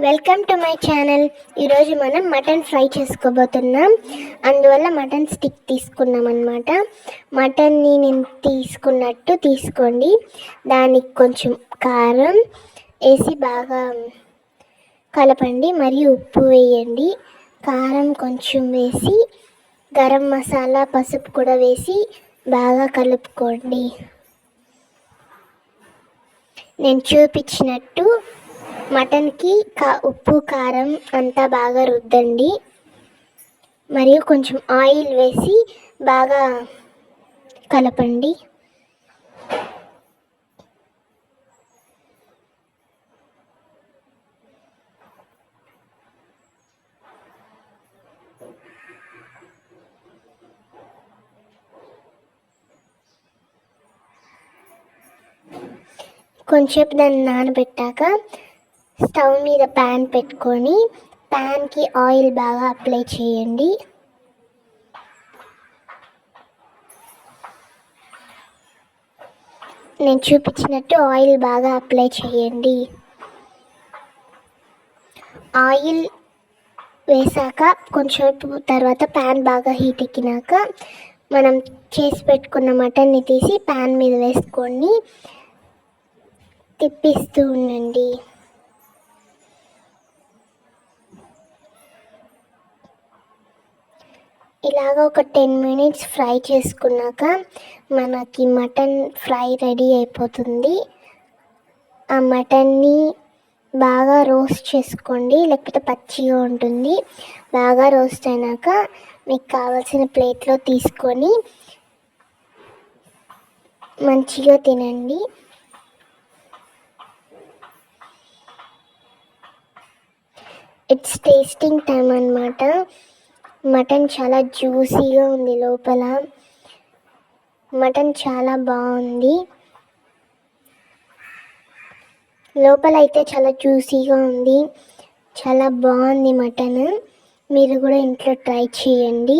Welcome to my channel. ఈరోజు మనం mutton fry చేసుకోబోతున్నాం. అందువల్ల మటన్ స్టిక్ తీసుకున్నాం అన్నమాట. మటన్ని నేను తీసుకున్నట్టు తీసుకోండి. దానికి కొంచెం కారం వేసి బాగా కలపండి, మరియు ఉప్పు వేయండి. కారం కొంచెం వేసి గరం మసాలా, పసుపు కూడా వేసి బాగా కలుపుకోండి. నేను చూపించినట్టు మటన్కి ఉప్పు కారం అంతా బాగా రుద్దండి. మరియు కొంచెం ఆయిల్ వేసి బాగా కలపండి. కొంచెంసేపు దాన్ని నానబెట్టాక స్టవ్ మీద ప్యాన్ పెట్టుకొని ప్యాన్కి ఆయిల్ బాగా అప్లై చేయండి. నేను చూపించినట్టు ఆయిల్ బాగా అప్లై చేయండి. ఆయిల్ వేసాక కొంచెం తర్వాత ప్యాన్ బాగా హీట్ ఎక్కినాక మనం చేసి పెట్టుకున్న మటన్ని తీసి ప్యాన్ మీద వేసుకొని తిప్పిస్తూ ఉండండి. ఇలాగ ఒక 10 minutes ఫ్రై చేసుకున్నాక మనకి మటన్ ఫ్రై రెడీ అయిపోతుంది. ఆ మటన్ని బాగా రోస్ట్ చేసుకోండి, లేకపోతే పచ్చిగా ఉంటుంది. బాగా రోస్ట్ అయినాక మీకు కావాల్సిన ప్లేట్లో తీసుకొని మంచిగా తినండి. ఇట్స్ టేస్టింగ్ టైం అన్నమాట. మటన్ చాలా జ్యూసీగా ఉంది, లోపల మటన్ చాలా బాగుంది. లోపల అయితే చాలా జ్యూసీగా ఉంది, చాలా బాగుంది మటన్. మీరు కూడా ఇంట్లో ట్రై చేయండి.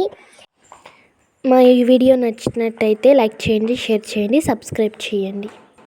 మా ఈ వీడియో నచ్చినట్టయితే లైక్ చేయండి, షేర్ చేయండి, సబ్స్క్రైబ్ చేయండి.